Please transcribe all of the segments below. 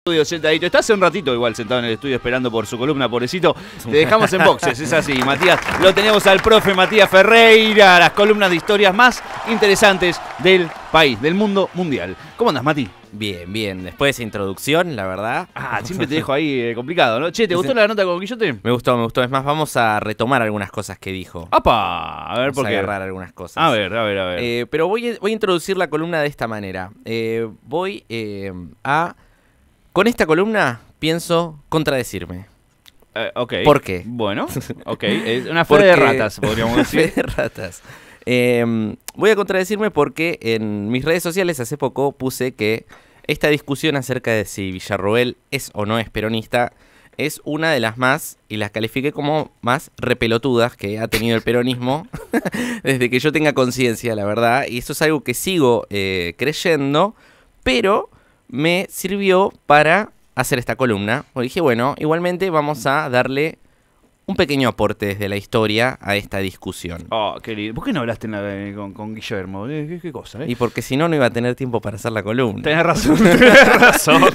Sentadito, está hace un ratito igual sentado en el estudio esperando por su columna, pobrecito. Te dejamos en boxes, es así, Matías. Lo tenemos al profe Matías Ferreira, las columnas de historias más interesantes del país, del mundo mundial. ¿Cómo andas, Mati? Bien, bien. Después de esa introducción, la verdad. Siempre te dejo ahí complicado, ¿no? Che, ¿te gustó la nota con Guillote? Me gustó, me gustó. Es más, vamos a retomar algunas cosas que dijo. ¡Apa! A ver, Vamos ¿por a qué? agarrar algunas cosas. A ver. Pero voy a introducir la columna de esta manera. Con esta columna pienso contradecirme. Ok. ¿Por qué? Bueno, ok. Es una fe de ratas, podríamos decir. Fe de ratas. Voy a contradecirme porque en mis redes sociales hace poco puse que esta discusión acerca de si Villarroel es o no es peronista es una de las más, y las califiqué como más repelotudas que ha tenido el peronismo desde que yo tenga conciencia, la verdad. Y eso es algo que sigo creyendo, pero me sirvió para hacer esta columna. Porque dije, bueno, igualmente vamos a darle un pequeño aporte desde la historia a esta discusión. Oh, querido. ¿Por qué no hablaste con Guillermo? ¿Qué cosa, Y porque si no, no iba a tener tiempo para hacer la columna. Tenés razón.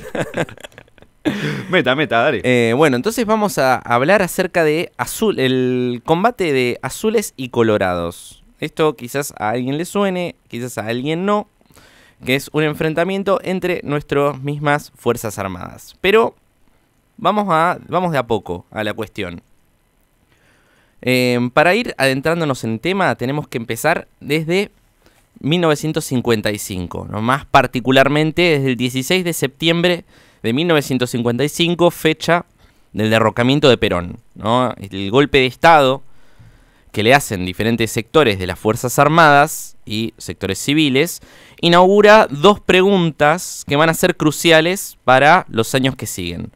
Meta, dale. Bueno, entonces vamos a hablar acerca de el combate de azules y colorados. Esto quizás a alguien le suene, quizás a alguien no, que es un enfrentamiento entre nuestras mismas Fuerzas Armadas. Pero vamos de a poco a la cuestión. Para ir adentrándonos en el tema, tenemos que empezar desde 1955, ¿no? Más particularmente desde el 16 de septiembre de 1955, fecha del derrocamiento de Perón, ¿no? El golpe de Estado que le hacen diferentes sectores de las Fuerzas Armadas y sectores civiles, inaugura dos preguntas que van a ser cruciales para los años que siguen.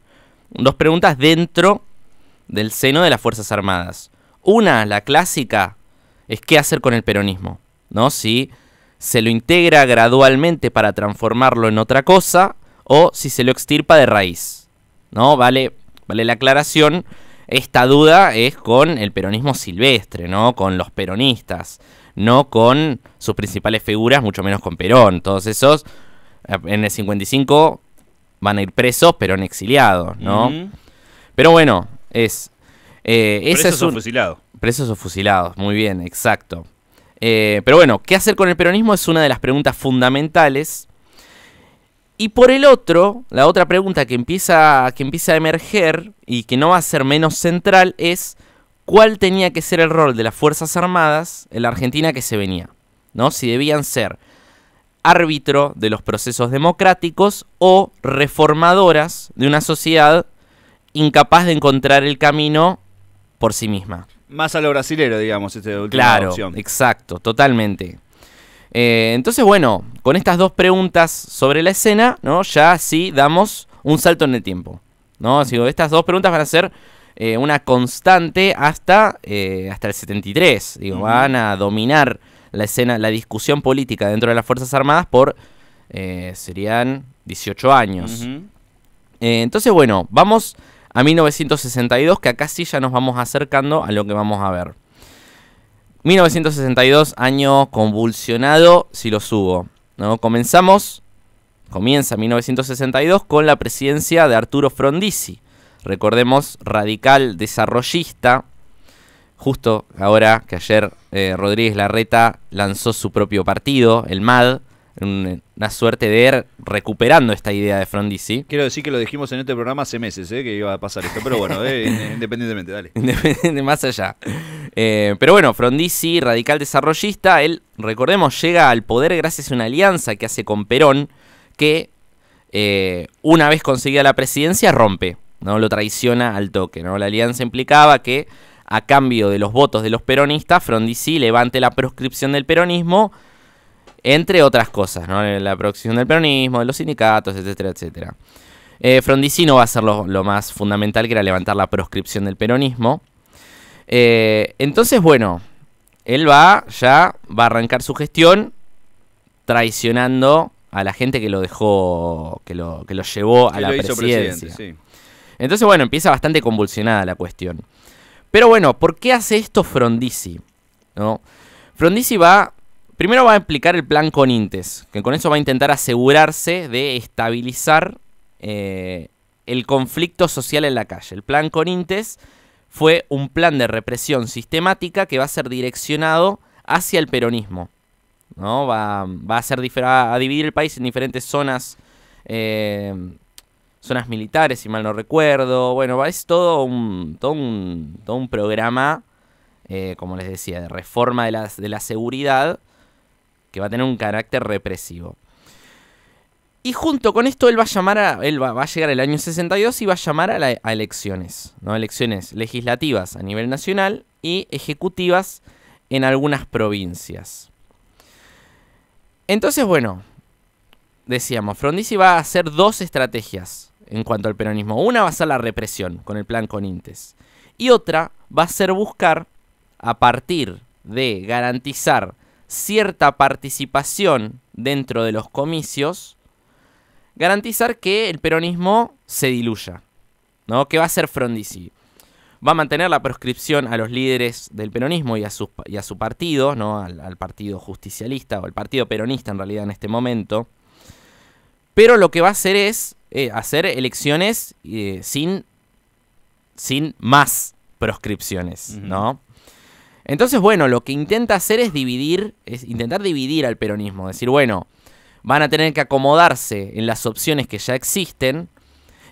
Dos preguntas dentro del seno de las Fuerzas Armadas. Una, la clásica, es qué hacer con el peronismo, ¿no? Si se lo integra gradualmente para transformarlo en otra cosa o si se lo extirpa de raíz, ¿no? Vale la aclaración. Esta duda es con el peronismo silvestre, ¿no? Con los peronistas, no con sus principales figuras, mucho menos con Perón. Todos esos, en el 55, van a ir presos, Perón exiliado, ¿no? Pero bueno, presos o fusilados. Presos o fusilados, muy bien, exacto. Pero bueno, ¿qué hacer con el peronismo? Es una de las preguntas fundamentales. Y por el otro, la otra pregunta que empieza a emerger y que no va a ser menos central es cuál tenía que ser el rol de las Fuerzas Armadas en la Argentina que se venía, ¿no? Si debían ser árbitro de los procesos democráticos o reformadoras de una sociedad incapaz de encontrar el camino por sí misma. Más a lo brasilero, digamos, esta última opción. Claro, exacto, totalmente. Entonces, bueno, con estas dos preguntas sobre la escena, ¿no? Ya sí damos un salto en el tiempo, ¿no? Así que estas dos preguntas van a ser una constante hasta el 73. Digo, van a dominar la escena, la discusión política dentro de las Fuerzas Armadas por serían 18 años. Entonces, bueno, vamos a 1962, que acá sí ya nos vamos acercando a lo que vamos a ver. 1962, año convulsionado, si lo subo, ¿no? Comienza 1962 con la presidencia de Arturo Frondizi. Recordemos, radical desarrollista. Justo ahora que ayer Rodríguez Larreta lanzó su propio partido, el MAD, una suerte de ir recuperando esta idea de Frondizi. Quiero decir que lo dijimos en este programa hace meses, que iba a pasar esto, pero bueno, independientemente, dale. De más allá. Pero bueno, Frondizi, radical desarrollista, él, recordemos, llega al poder gracias a una alianza que hace con Perón, que una vez conseguida la presidencia rompe, ¿no? Lo traiciona al toque, ¿no? La alianza implicaba que a cambio de los votos de los peronistas, Frondizi levante la proscripción del peronismo, entre otras cosas, ¿no? La proscripción del peronismo, de los sindicatos, etcétera, etcétera. Frondizi no va a ser lo más fundamental, que era levantar la proscripción del peronismo. Entonces, bueno, él va a arrancar su gestión traicionando a la gente que lo dejó, que lo llevó a la presidencia. Sí. Entonces, bueno, empieza bastante convulsionada la cuestión. Pero bueno, ¿por qué hace esto Frondizi? ¿No? Frondizi primero va a explicar el plan Conintes, que con eso va a intentar asegurarse de estabilizar el conflicto social en la calle. El plan Conintes fue un plan de represión sistemática que va a ser direccionado hacia el peronismo, ¿no? Va a dividir el país en diferentes zonas, zonas militares, si mal no recuerdo. Bueno, es todo un programa, como les decía, de reforma de la seguridad, que va a tener un carácter represivo. Y junto con esto él va a llegar el año 62 y va a llamar a elecciones, ¿no? Elecciones legislativas a nivel nacional y ejecutivas en algunas provincias. Entonces, bueno, decíamos, Frondizi va a hacer dos estrategias en cuanto al peronismo. Una va a ser la represión con el plan Conintes. Y otra va a ser buscar, a partir de garantizar cierta participación dentro de los comicios, garantizar que el peronismo se diluya, ¿no? ¿Qué va a hacer Frondizi? Va a mantener la proscripción a los líderes del peronismo y a su partido, ¿no? Al partido justicialista o al partido peronista en realidad en este momento. Pero lo que va a hacer es hacer elecciones sin más proscripciones, ¿no? Entonces, bueno, lo que intenta hacer es intentar dividir al peronismo. Decir, bueno, van a tener que acomodarse en las opciones que ya existen.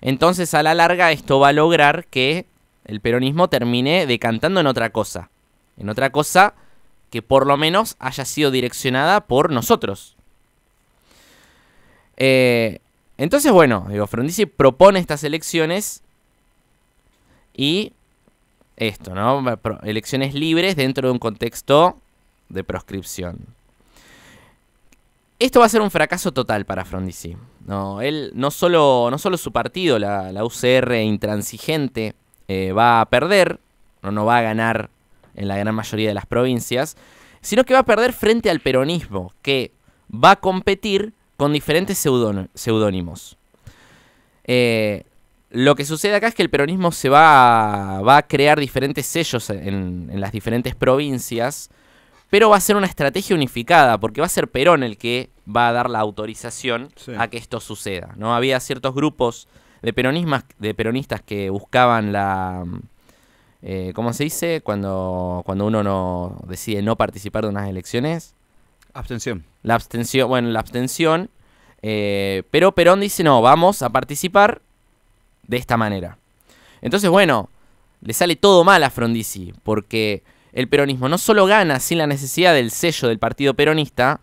Entonces, a la larga, esto va a lograr que el peronismo termine decantando en otra cosa. En otra cosa que por lo menos haya sido direccionada por nosotros. Entonces, bueno, Frondizi propone estas elecciones y esto, ¿no? Elecciones libres dentro de un contexto de proscripción. Esto va a ser un fracaso total para Frondizi. No, él, no solo su partido, la UCR intransigente, va a perder, no va a ganar en la gran mayoría de las provincias, sino que va a perder frente al peronismo, que va a competir con diferentes seudónimos. Lo que sucede acá es que el peronismo va a crear diferentes sellos en las diferentes provincias, pero va a ser una estrategia unificada, porque va a ser Perón el que va a dar la autorización a que esto suceda, ¿no? Había ciertos grupos de peronistas que buscaban la... ¿cómo se dice? Cuando uno decide no participar de unas elecciones. Abstención. La abstención. Pero Perón dice, no, vamos a participar de esta manera. Entonces, bueno, le sale todo mal a Frondizi, porque el peronismo no solo gana sin la necesidad del sello del partido peronista,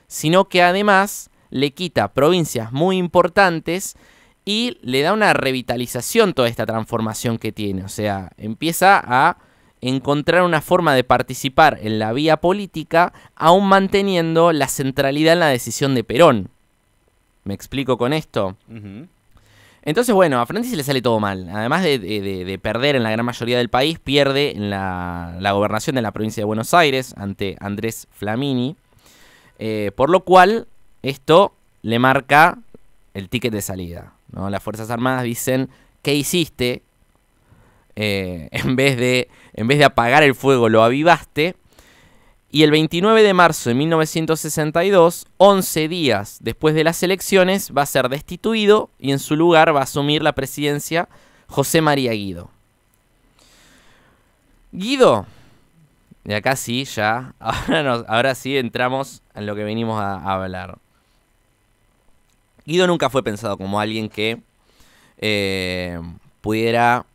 sino que además le quita provincias muy importantes y le da una revitalización toda esta transformación que tiene. O sea, empieza a encontrar una forma de participar en la vía política, aún manteniendo la centralidad en la decisión de Perón. ¿Me explico con esto? Entonces, bueno, a Frondizi le sale todo mal. Además de perder en la gran mayoría del país, pierde en la gobernación de la provincia de Buenos Aires ante Andrés Flamini. Por lo cual, esto le marca el ticket de salida, ¿no? Las Fuerzas Armadas dicen, ¿qué hiciste? En vez de apagar el fuego, lo avivaste. Y el 29 de marzo de 1962, 11 días después de las elecciones, va a ser destituido y en su lugar va a asumir la presidencia José María Guido. Guido, y acá sí, ya, ahora sí entramos en lo que venimos a hablar. Guido nunca fue pensado como alguien que pudiera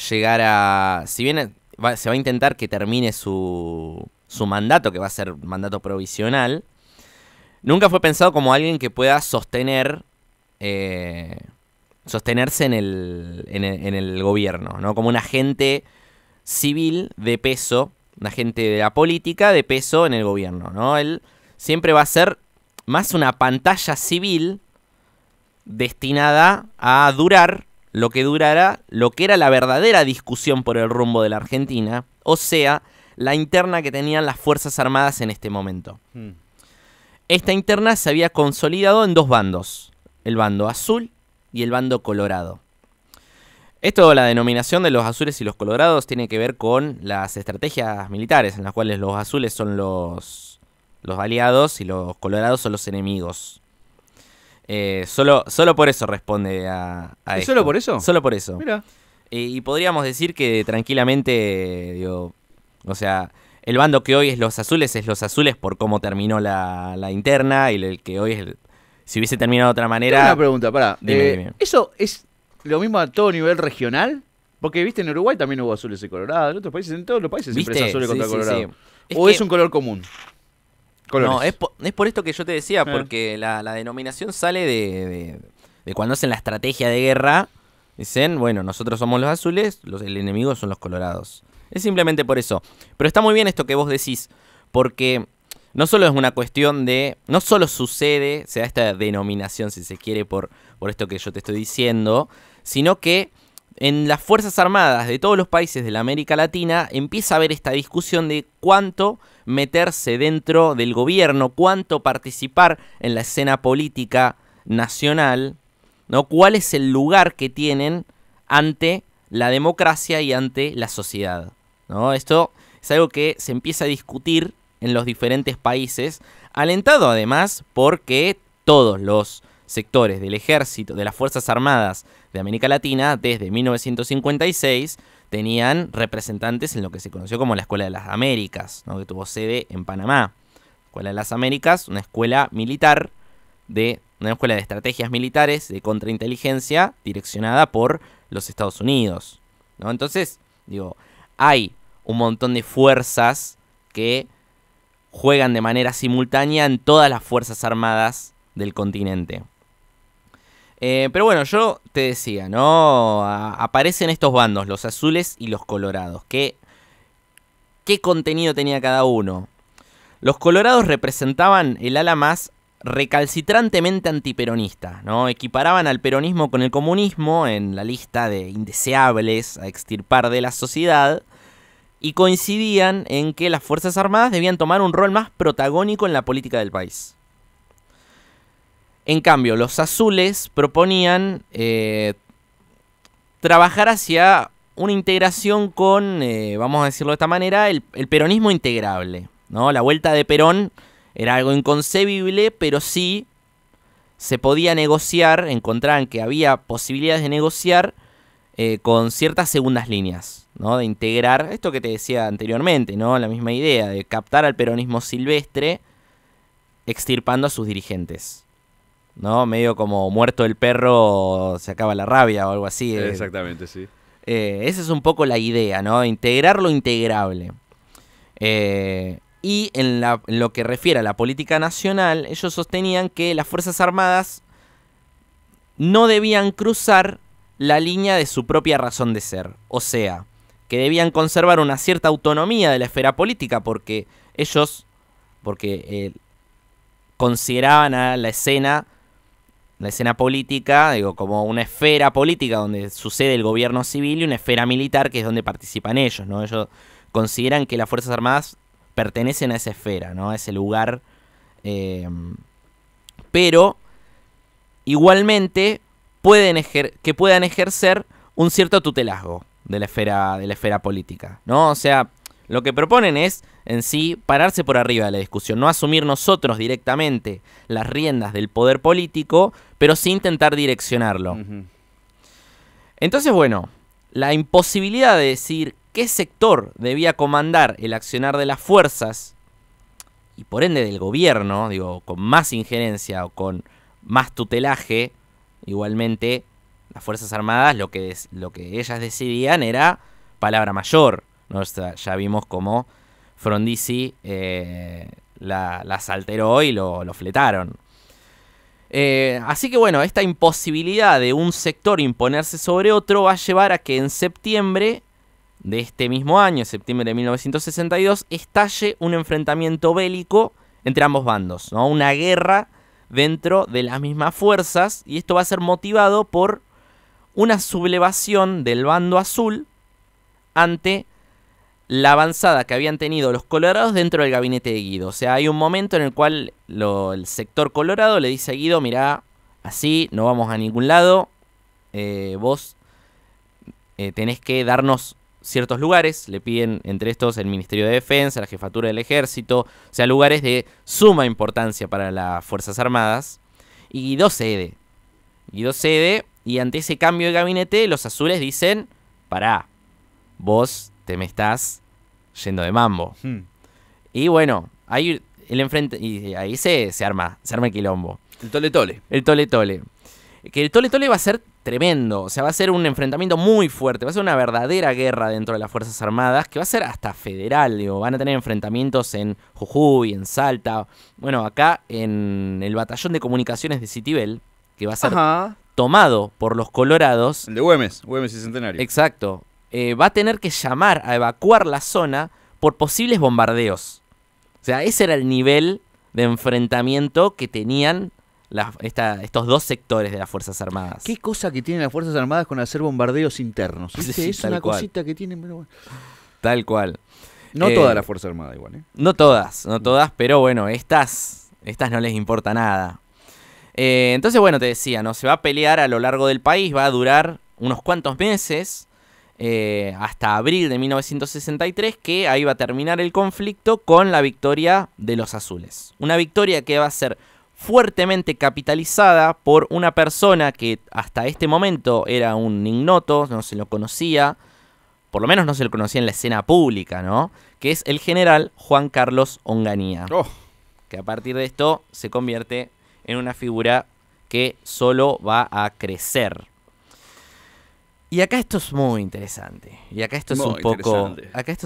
llegar a... Si bien se va a intentar que termine su mandato, que va a ser un mandato provisional, nunca fue pensado como alguien que pueda sostenerse en el gobierno, ¿no? Como un agente civil de peso, un agente de la política de peso en el gobierno, ¿no? Él siempre va a ser más una pantalla civil destinada a durar lo que durara lo que era la verdadera discusión por el rumbo de la Argentina, o sea, la interna que tenían las Fuerzas Armadas en este momento. Esta interna se había consolidado en dos bandos, el bando azul y el bando colorado. Esto, la denominación de los azules y los colorados, tiene que ver con las estrategias militares, en las cuales los azules son los aliados y los colorados son los enemigos. Solo por eso responde a ¿Es esto. solo por eso? Solo por eso. Mira. Y podríamos decir que tranquilamente, digo, o sea, el bando que hoy es los azules por cómo terminó la interna, y el que hoy es, si hubiese terminado de otra manera... Tengo una pregunta, pará. Dime. ¿Eso es lo mismo a todo nivel regional? Porque, viste, en Uruguay también hubo azules y colorados, en otros países, en todos los países siempre es azul contra colorado. Sí. ¿O es un color común? Colores. No, es por esto que yo te decía, porque la denominación sale de cuando hacen la estrategia de guerra. Dicen, bueno, nosotros somos los azules, el enemigo son los colorados. Es simplemente por eso. Pero está muy bien esto que vos decís, porque no solo es una cuestión de... No solo sucede, se da esta denominación, si se quiere, por esto que yo te estoy diciendo, sino que en las Fuerzas Armadas de todos los países de la América Latina empieza a haber esta discusión de cuánto meterse dentro del gobierno, cuánto participar en la escena política nacional, ¿no? ¿Cuál es el lugar que tienen ante la democracia y ante la sociedad? ¿No? Esto es algo que se empieza a discutir en los diferentes países, alentado además porque todos los sectores del ejército, de las Fuerzas Armadas de América Latina, desde 1956, tenían representantes en lo que se conoció como la Escuela de las Américas, ¿no? Que tuvo sede en Panamá. Escuela de las Américas, una escuela militar una escuela de estrategias militares de contrainteligencia direccionada por los Estados Unidos, ¿no? Entonces, digo, hay un montón de fuerzas que juegan de manera simultánea en todas las Fuerzas Armadas del continente. Pero bueno, yo te decía, ¿no? Aparecen estos bandos, los azules y los colorados. ¿Qué contenido tenía cada uno? Los colorados representaban el ala más recalcitrantemente antiperonista, ¿no? Equiparaban al peronismo con el comunismo en la lista de indeseables a extirpar de la sociedad, y coincidían en que las Fuerzas Armadas debían tomar un rol más protagónico en la política del país. En cambio, los azules proponían trabajar hacia una integración con, vamos a decirlo de esta manera, el peronismo integrable, ¿no? La vuelta de Perón era algo inconcebible, pero sí se podía negociar, encontraban que había posibilidades de negociar con ciertas segundas líneas, ¿no? De integrar esto que te decía anteriormente, ¿no? La misma idea de captar al peronismo silvestre extirpando a sus dirigentes, ¿no? Medio como muerto el perro se acaba la rabia o algo así. Exactamente, sí. Esa es un poco la idea, ¿no? Integrar lo integrable. Y en lo que refiere a la política nacional, ellos sostenían que las Fuerzas Armadas no debían cruzar la línea de su propia razón de ser. O sea, que debían conservar una cierta autonomía de la esfera política porque ellos consideraban a la escena política, digo, como una esfera política donde sucede el gobierno civil y una esfera militar que es donde participan ellos, ¿no? Ellos consideran que las Fuerzas Armadas pertenecen a esa esfera, ¿no? A ese lugar. Pero igualmente puedan ejercer un cierto tutelazgo de la esfera política, ¿no? O sea, lo que proponen es en sí pararse por arriba de la discusión, no asumir nosotros directamente las riendas del poder político, pero sí intentar direccionarlo. Uh-huh. Entonces, bueno, la imposibilidad de decir qué sector debía comandar el accionar de las fuerzas y por ende del gobierno, digo, con más injerencia o con más tutelaje, igualmente las Fuerzas Armadas lo que ellas decidían era palabra mayor, ¿no? O sea, ya vimos cómo Frondizi la salteró y lo fletaron. Así que bueno, esta imposibilidad de un sector imponerse sobre otro va a llevar a que en septiembre de este mismo año, septiembre de 1962, estalle un enfrentamiento bélico entre ambos bandos, ¿no? Una guerra dentro de las mismas fuerzas, y esto va a ser motivado por una sublevación del bando azul ante la avanzada que habían tenido los colorados dentro del gabinete de Guido. O sea, hay un momento en el cual el sector colorado le dice a Guido: mirá, así no vamos a ningún lado, vos tenés que darnos ciertos lugares. Le piden entre estos el Ministerio de Defensa, la Jefatura del Ejército, o sea, lugares de suma importancia para las Fuerzas Armadas. y Guido cede. Y ante ese cambio de gabinete, los azules dicen, pará, vos te me estás yendo de mambo. Y bueno, ahí ahí se arma el quilombo. El tole-tole. El tole-tole. Que el tole-tole va a ser tremendo. O sea, va a ser un enfrentamiento muy fuerte. Va a ser una verdadera guerra dentro de las Fuerzas Armadas, que va a ser hasta federal. Digo, van a tener enfrentamientos en Jujuy, en Salta. Bueno, acá en el Batallón de Comunicaciones de Citibel, que va a ser tomado por los colorados. El de Güemes y Centenario. Exacto. Va a tener que llamar a evacuar la zona por posibles bombardeos. O sea, ese era el nivel de enfrentamiento que tenían estos dos sectores de las Fuerzas Armadas. Qué cosa que tienen las Fuerzas Armadas con hacer bombardeos internos. Sí, es una cosita que tienen. Pero bueno. Tal cual. No toda la Fuerza Armada igual, ¿eh? No todas, pero bueno, estas no les importa nada. Entonces, bueno, te decía, ¿no? Se va a pelear a lo largo del país, va a durar unos cuantos meses, hasta abril de 1963, que ahí va a terminar el conflicto con la victoria de los azules. Una victoria que va a ser fuertemente capitalizada por una persona que hasta este momento era un ignoto, no se lo conocía, por lo menos no se lo conocía en la escena pública, ¿no? Que es el general Juan Carlos Onganía. Que a partir de esto se convierte en una figura que solo va a crecer. Y acá esto es muy interesante. Y acá esto es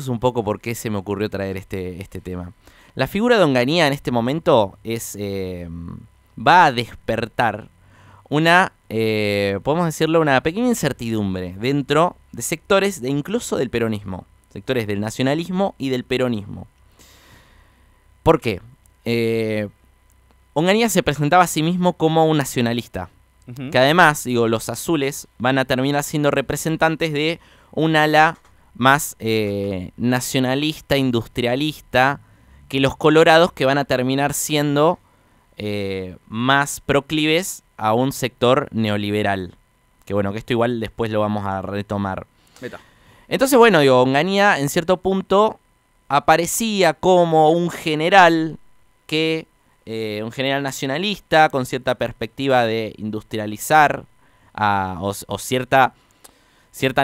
un poco por qué se me ocurrió traer este tema. La figura de Onganía en este momento va a despertar podemos decirlo, una pequeña incertidumbre dentro de sectores incluso del peronismo. Sectores del nacionalismo y del peronismo. ¿Por qué? Onganía se presentaba a sí mismo como un nacionalista. Que además, los azules van a terminar siendo representantes de un ala más nacionalista, industrialista, que los colorados, que van a terminar siendo más proclives a un sector neoliberal. Que bueno, que esto igual después lo vamos a retomar. Entonces, bueno, Onganía en cierto punto aparecía como un general un general nacionalista con cierta perspectiva de industrializar o cierta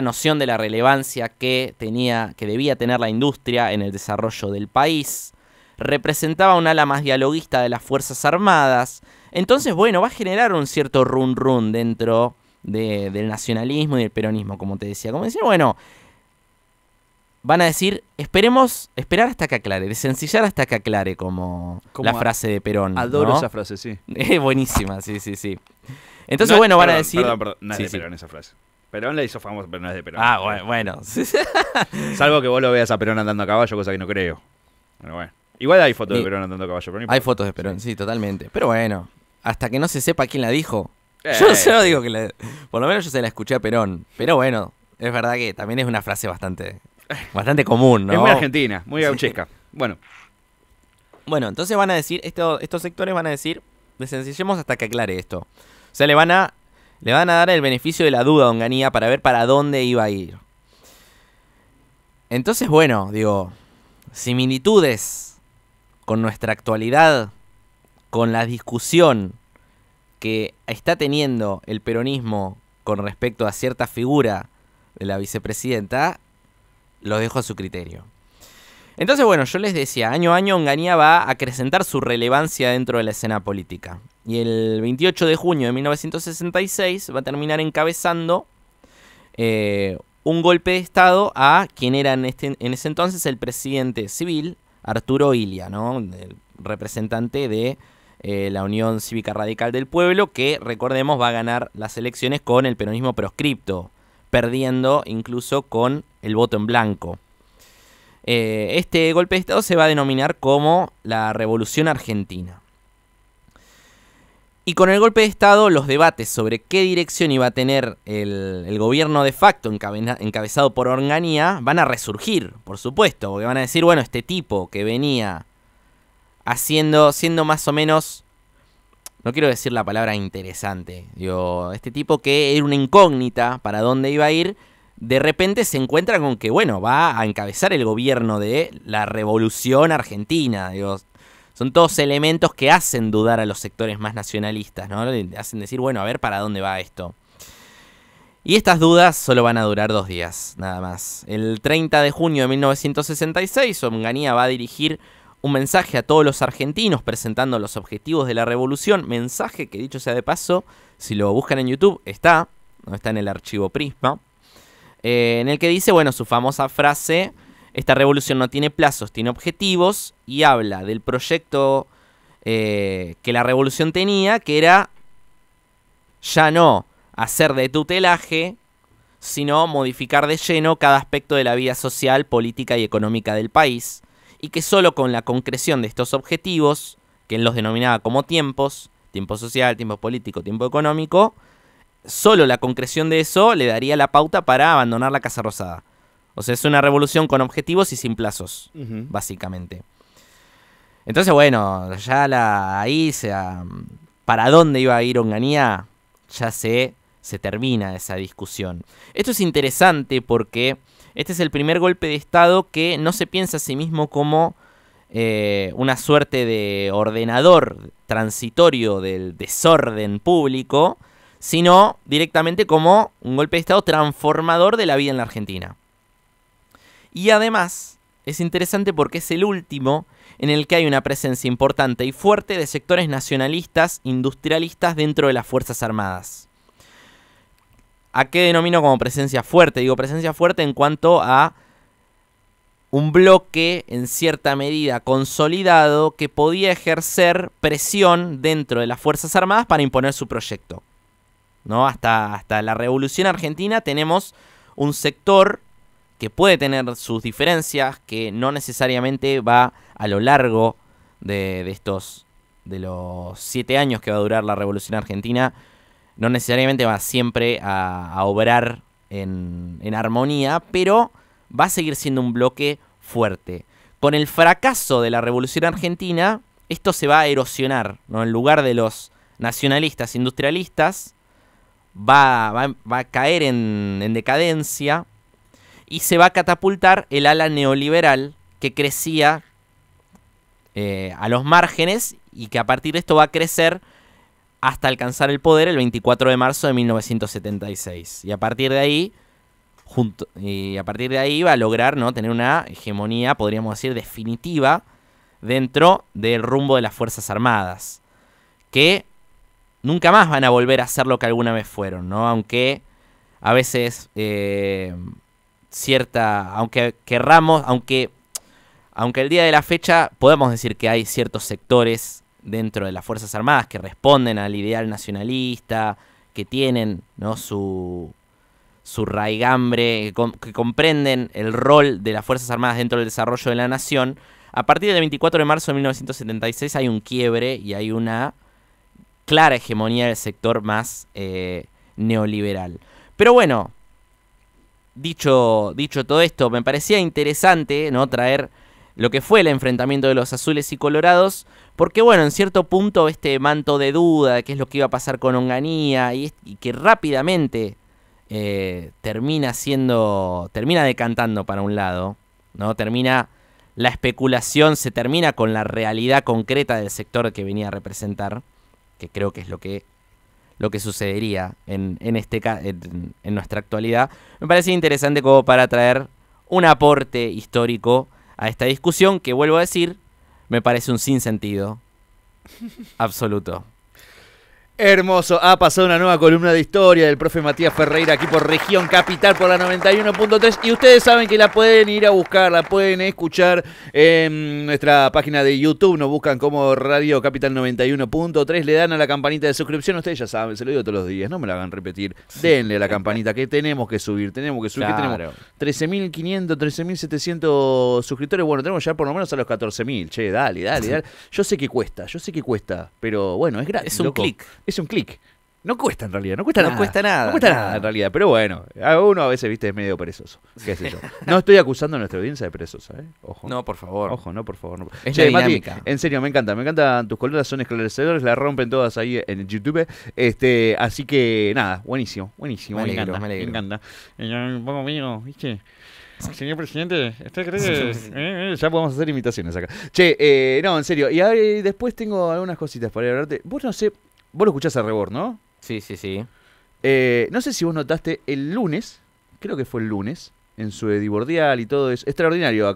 noción de la relevancia que debía tener la industria en el desarrollo del país. Representaba un ala más dialoguista de las Fuerzas Armadas. Entonces, bueno, va a generar un cierto run dentro del nacionalismo y del peronismo, como te decía. Como decir, bueno, van a decir, esperar hasta que aclare, desencillar hasta que aclare, como la frase de Perón. Adoro, ¿no? Esa frase, sí. Es buenísima, sí. Entonces, bueno, van a decir... Perdón, no es de Perón esa frase. Perón la hizo famosa, pero no es de Perón. Bueno. Salvo que vos lo veas a Perón andando a caballo, cosa que no creo. Pero bueno. Igual hay fotos de Perón andando a caballo. Pero no hay fotos de Perón, sí, totalmente. Pero bueno, hasta que no se sepa quién la dijo. Yo solo digo que por lo menos yo se la escuché a Perón. Pero bueno, es verdad que también es una frase bastante común, ¿no? Es muy argentina, muy gauchesca. Bueno, entonces van a decir, estos sectores van a decir, desencillemos hasta que aclare esto. O sea, le van a dar el beneficio de la duda a Onganía para ver para dónde iba a ir. Entonces, bueno, similitudes con nuestra actualidad, con la discusión que está teniendo el peronismo con respecto a cierta figura de la vicepresidenta, los dejo a su criterio. Entonces, bueno, yo les decía, año a año Onganía va a acrecentar su relevancia dentro de la escena política. Y el 28 de junio de 1966 va a terminar encabezando un golpe de Estado a quien era en ese entonces el presidente civil, Arturo Illia, ¿no? El representante de la Unión Cívica Radical del Pueblo, que, recordemos, va a ganar las elecciones con el peronismo proscripto, perdiendo incluso con el voto en blanco. Este golpe de Estado se va a denominar como la Revolución Argentina. Y con el golpe de Estado, los debates sobre qué dirección iba a tener el gobierno de facto encabezado por Onganía van a resurgir, por supuesto, porque van a decir, bueno, este tipo que venía siendo más o menos, no quiero decir la palabra interesante, este tipo que era una incógnita para dónde iba a ir, de repente se encuentra con que, bueno, va a encabezar el gobierno de la Revolución Argentina, Son todos elementos que hacen dudar a los sectores más nacionalistas, ¿no? Le hacen decir, bueno, a ver para dónde va esto. Y estas dudas solo van a durar 2 días, nada más. El 30 de junio de 1966, Onganía va a dirigir un mensaje a todos los argentinos presentando los objetivos de la revolución. Mensaje que, dicho sea de paso, si lo buscan en YouTube, está en el archivo Prisma. En el que dice, bueno, su famosa frase: esta revolución no tiene plazos, tiene objetivos, y habla del proyecto que la revolución tenía, que era ya no hacer de tutelaje, sino modificar de lleno cada aspecto de la vida social, política y económica del país, y que solo con la concreción de estos objetivos, que él los denominaba como tiempos, tiempo social, tiempo político, tiempo económico, solo la concreción de eso le daría la pauta para abandonar la Casa Rosada. O sea, es una revolución con objetivos y sin plazos, básicamente. Entonces, bueno, ya ahí para dónde iba a ir Onganía, ya se termina esa discusión. Esto es interesante porque este es el primer golpe de Estado que no se piensa a sí mismo como una suerte de ordenador transitorio del desorden público, sino directamente como un golpe de Estado transformador de la vida en la Argentina. Y además es interesante porque es el último en el que hay una presencia importante y fuerte de sectores nacionalistas, industrialistas dentro de las Fuerzas Armadas. ¿A qué denomino como presencia fuerte? Digo presencia fuerte en cuanto a un bloque en cierta medida consolidado que podía ejercer presión dentro de las Fuerzas Armadas para imponer su proyecto, ¿no? Hasta la Revolución Argentina tenemos un sector que puede tener sus diferencias, que no necesariamente va a lo largo de los 7 años que va a durar la Revolución Argentina, no necesariamente va siempre a obrar en armonía, pero va a seguir siendo un bloque fuerte. Con el fracaso de la Revolución Argentina, esto se va a erosionar, ¿no? En lugar de los nacionalistas industrialistas, va a caer en decadencia, y se va a catapultar el ala neoliberal que crecía a los márgenes y que a partir de esto va a crecer hasta alcanzar el poder el 24 de marzo de 1976. Y a partir de ahí, va a lograr, ¿no?, tener una hegemonía, podríamos decir, definitiva dentro del rumbo de las Fuerzas Armadas, que nunca más van a volver a ser lo que alguna vez fueron, ¿no? Aunque a veces aunque querramos, aunque el día de la fecha podemos decir que hay ciertos sectores dentro de las Fuerzas Armadas que responden al ideal nacionalista, que tienen, ¿no?, su raigambre, que comprenden el rol de las Fuerzas Armadas dentro del desarrollo de la nación. A partir del 24 de marzo de 1976 hay un quiebre y hay una clara hegemonía del sector más neoliberal. Pero bueno, dicho todo esto, me parecía interesante, ¿no?, traer lo que fue el enfrentamiento de los azules y colorados, porque bueno, en cierto punto este manto de duda de qué es lo que iba a pasar con Onganía y que rápidamente termina decantando para un lado, ¿no? La especulación se termina con la realidad concreta del sector que venía a representar, que creo que es lo que sucedería en nuestra actualidad. Me parecía interesante como para traer un aporte histórico a esta discusión que, vuelvo a decir, me parece un sinsentido absoluto. Hermoso, ha pasado una nueva columna de historia del profe Matías Ferreira aquí por Región Capital por la 91.3 y ustedes saben que la pueden ir a buscar, la pueden escuchar en nuestra página de YouTube, nos buscan como Radio Capital 91.3, le dan a la campanita de suscripción, ustedes ya saben, se lo digo todos los días, no me la hagan repetir, denle a la campanita que tenemos que subir, claro. Que tenemos 13.500, 13.700 suscriptores, bueno, tenemos ya por lo menos a los 14.000, che, dale, yo sé que cuesta, pero bueno, es gratis, es un clic. Es un clic. No cuesta en realidad, no cuesta nada. No cuesta nada en realidad, pero bueno, uno a veces, viste, es medio perezoso. ¿Qué sé yo? No estoy acusando a nuestra audiencia de perezosa, ¿eh? Ojo. No, por favor. Ojo, no, por favor. No. Es la dinámica. Mati, en serio, me encantan tus columnas, son esclarecedores, las rompen todas ahí en YouTube. Así que nada, buenísimo. Me encanta. Un poco mío, ¿viste? Señor presidente, ¿usted cree que ya podemos hacer imitaciones acá? Che, no, en serio. Y después tengo algunas cositas para hablarte. Vos no sé, vos lo escuchás a Rebord, ¿no? Sí, sí, sí. No sé si vos notaste el lunes, creo que fue el lunes, en su editorial y todo eso. Extraordinario,